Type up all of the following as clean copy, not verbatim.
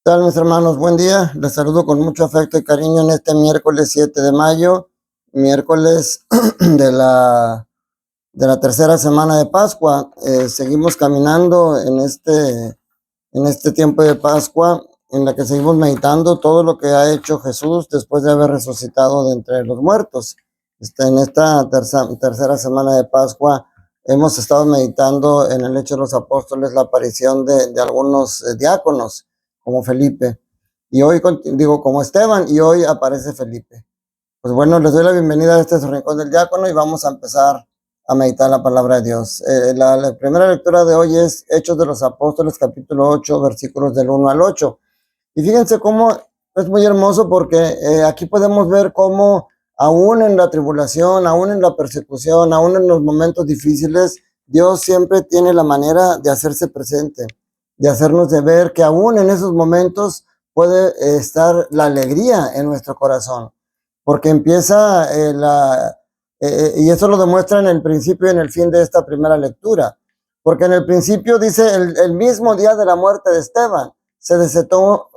¿Qué tal, mis hermanos? Buen día. Les saludo con mucho afecto y cariño en este miércoles 7 de mayo, miércoles de la tercera semana de Pascua. Seguimos caminando en este tiempo de Pascua, en la que seguimos meditando todo lo que ha hecho Jesús después de haber resucitado de entre los muertos. En esta tercera semana de Pascua hemos estado meditando en el Hecho de los Apóstoles la aparición de algunos diáconos, como Felipe, y hoy digo como Esteban, y hoy aparece Felipe. Pues bueno, les doy la bienvenida a este su rincón del diácono y vamos a empezar a meditar la palabra de Dios. La primera lectura de hoy es Hechos de los Apóstoles, capítulo 8, versículos del 1 al 8. Y fíjense cómo es muy hermoso, porque aquí podemos ver cómo aún en la tribulación, aún en la persecución, aún en los momentos difíciles, Dios siempre tiene la manera de hacerse presente, de hacernos de ver que aún en esos momentos puede estar la alegría en nuestro corazón, porque empieza y eso lo demuestra en el principio y en el fin de esta primera lectura, porque en el principio dice el mismo día de la muerte de Esteban, se desató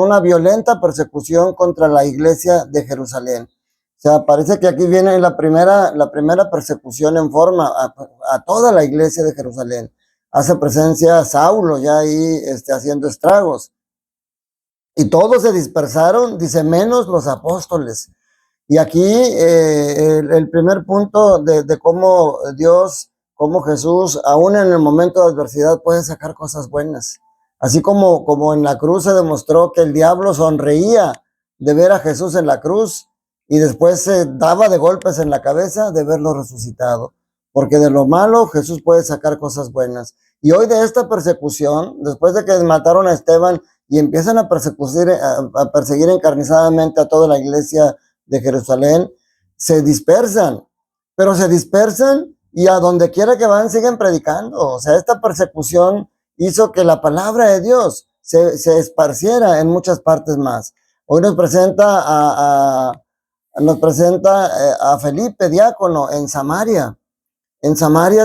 una violenta persecución contra la iglesia de Jerusalén. O sea, parece que aquí viene la primera persecución en forma a toda la iglesia de Jerusalén. Hace presencia Saulo ya ahí haciendo estragos. Y todos se dispersaron, dice, menos los apóstoles. Y aquí el primer punto de cómo Dios, cómo Jesús, aún en el momento de adversidad, puede sacar cosas buenas. Así como en la cruz se demostró que el diablo sonreía de ver a Jesús en la cruz y después se daba de golpes en la cabeza de verlo resucitado. Porque de lo malo Jesús puede sacar cosas buenas. Y hoy de esta persecución, después de que mataron a Esteban y empiezan a perseguir encarnizadamente a toda la iglesia de Jerusalén, se dispersan, pero se dispersan y a donde quiera que van siguen predicando. O sea, esta persecución hizo que la palabra de Dios se esparciera en muchas partes más. Hoy nos presenta a Felipe, diácono, en Samaria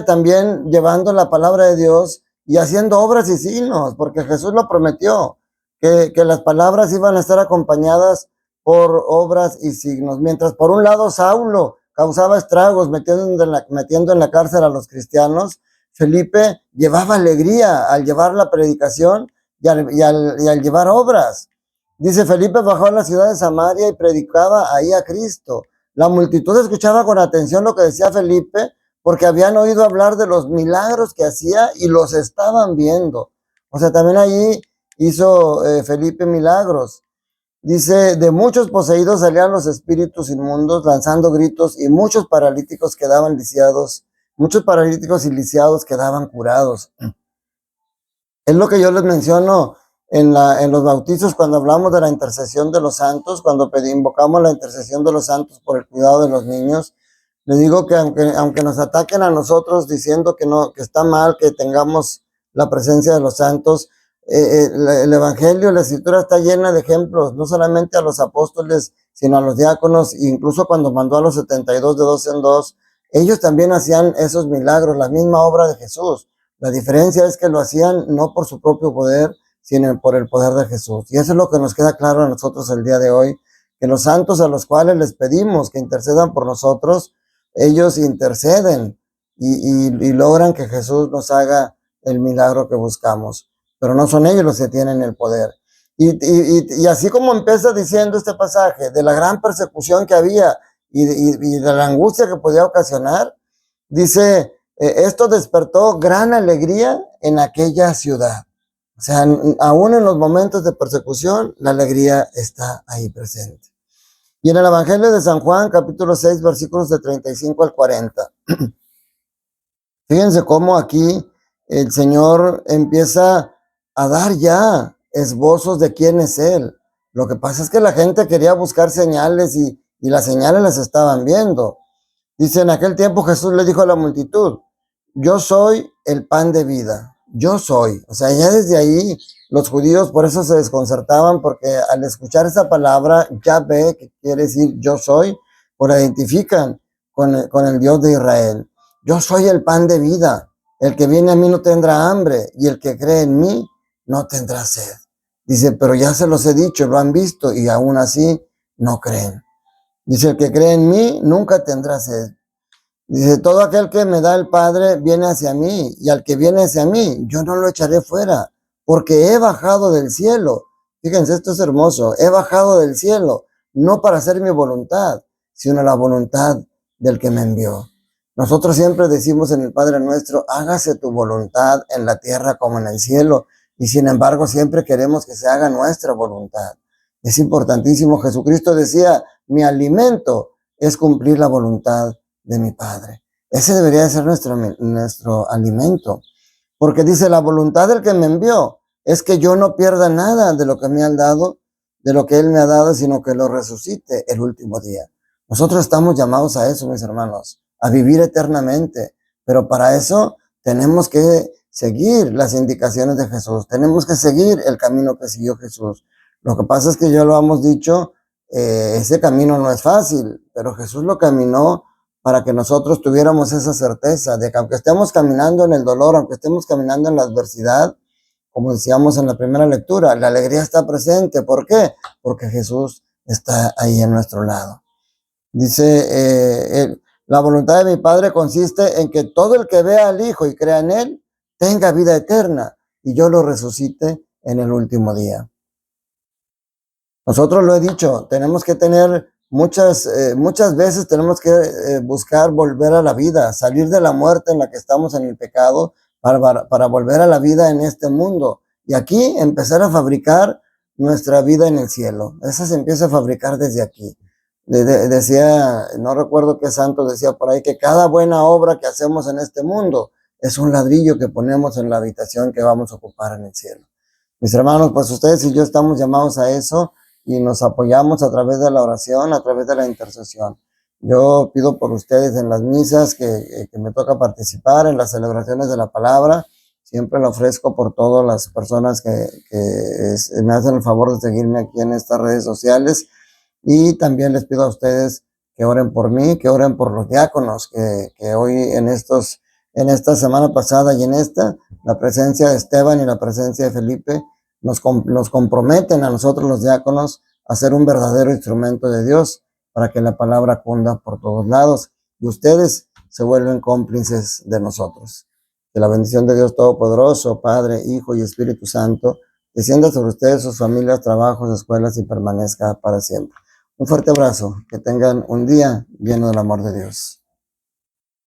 también llevando la palabra de Dios y haciendo obras y signos, porque Jesús lo prometió, que las palabras iban a estar acompañadas por obras y signos. Mientras por un lado Saulo causaba estragos metiendo en la cárcel a los cristianos, Felipe llevaba alegría al llevar la predicación y al llevar obras. Dice, Felipe bajó a la ciudad de Samaria y predicaba ahí a Cristo. La multitud escuchaba con atención lo que decía Felipe, porque habían oído hablar de los milagros que hacía y los estaban viendo. O sea, también allí hizo Felipe milagros. Dice, de muchos poseídos salían los espíritus inmundos lanzando gritos y muchos paralíticos y lisiados quedaban curados. Es lo que yo les menciono en los bautizos cuando hablamos de la intercesión de los santos, cuando invocamos la intercesión de los santos por el cuidado de los niños. Les digo que aunque nos ataquen a nosotros diciendo que está mal que tengamos la presencia de los santos, el Evangelio, la Escritura está llena de ejemplos, no solamente a los apóstoles, sino a los diáconos, incluso cuando mandó a los 72 de dos en dos, ellos también hacían esos milagros, la misma obra de Jesús. La diferencia es que lo hacían no por su propio poder, sino por el poder de Jesús. Y eso es lo que nos queda claro a nosotros el día de hoy, que los santos a los cuales les pedimos que intercedan por nosotros, ellos interceden y logran que Jesús nos haga el milagro que buscamos. Pero no son ellos los que tienen el poder. Y así como empieza diciendo este pasaje de la gran persecución que había y de la angustia que podía ocasionar, dice, esto despertó gran alegría en aquella ciudad. O sea, aún en los momentos de persecución, la alegría está ahí presente. Y en el Evangelio de San Juan, capítulo 6, versículos de 35 al 40. Fíjense cómo aquí el Señor empieza a dar ya esbozos de quién es Él. Lo que pasa es que la gente quería buscar señales y las señales las estaban viendo. Dice, en aquel tiempo Jesús le dijo a la multitud, yo soy el pan de vida, yo soy. O sea, ya desde ahí los judíos por eso se desconcertaban, porque al escuchar esa palabra, Yahvé, que quiere decir yo soy, pues la identifican con el Dios de Israel. Yo soy el pan de vida, el que viene a mí no tendrá hambre, y el que cree en mí no tendrá sed. Dice, pero ya se los he dicho, lo han visto y aún así no creen. Dice, el que cree en mí nunca tendrá sed. Dice, todo aquel que me da el Padre viene hacia mí, y al que viene hacia mí, yo no lo echaré fuera, porque he bajado del cielo. Fíjense, esto es hermoso. He bajado del cielo, no para hacer mi voluntad, sino la voluntad del que me envió. Nosotros siempre decimos en el Padre Nuestro, hágase tu voluntad en la tierra como en el cielo, y sin embargo siempre queremos que se haga nuestra voluntad. Es importantísimo. Jesucristo decía, mi alimento es cumplir la voluntad de mi Padre. Ese debería ser nuestro alimento. Porque dice, la voluntad del que me envió es que yo no pierda nada de lo que me han dado, de lo que Él me ha dado, sino que lo resucite el último día. Nosotros estamos llamados a eso, mis hermanos, a vivir eternamente. Pero para eso tenemos que seguir las indicaciones de Jesús. Tenemos que seguir el camino que siguió Jesús. Lo que pasa es que ya lo hemos dicho, ese camino no es fácil, pero Jesús lo caminó para que nosotros tuviéramos esa certeza de que aunque estemos caminando en el dolor, aunque estemos caminando en la adversidad, como decíamos en la primera lectura, la alegría está presente. ¿Por qué? Porque Jesús está ahí en nuestro lado. Dice, la voluntad de mi Padre consiste en que todo el que vea al Hijo y crea en Él, tenga vida eterna, y yo lo resucite en el último día. Nosotros lo he dicho, tenemos que tener muchas veces tenemos que buscar volver a la vida, salir de la muerte en la que estamos en el pecado para volver a la vida en este mundo. Y aquí empezar a fabricar nuestra vida en el cielo. Esa se empieza a fabricar desde aquí. Decía, no recuerdo qué santo decía por ahí, que cada buena obra que hacemos en este mundo es un ladrillo que ponemos en la habitación que vamos a ocupar en el cielo. Mis hermanos, pues ustedes y yo estamos llamados a eso, y nos apoyamos a través de la oración, a través de la intercesión. Yo pido por ustedes en las misas que me toca participar, en las celebraciones de la palabra. Siempre lo ofrezco por todas las personas que me hacen el favor de seguirme aquí en estas redes sociales. Y también les pido a ustedes que oren por mí, que oren por los diáconos, que hoy en esta semana pasada y en esta, la presencia de Esteban y la presencia de Felipe nos comprometen a nosotros los diáconos a ser un verdadero instrumento de Dios para que la palabra cunda por todos lados y ustedes se vuelven cómplices de nosotros. Que la bendición de Dios Todopoderoso, Padre, Hijo y Espíritu Santo, descienda sobre ustedes, sus familias, trabajos, escuelas y permanezca para siempre. Un fuerte abrazo, que tengan un día lleno del amor de Dios.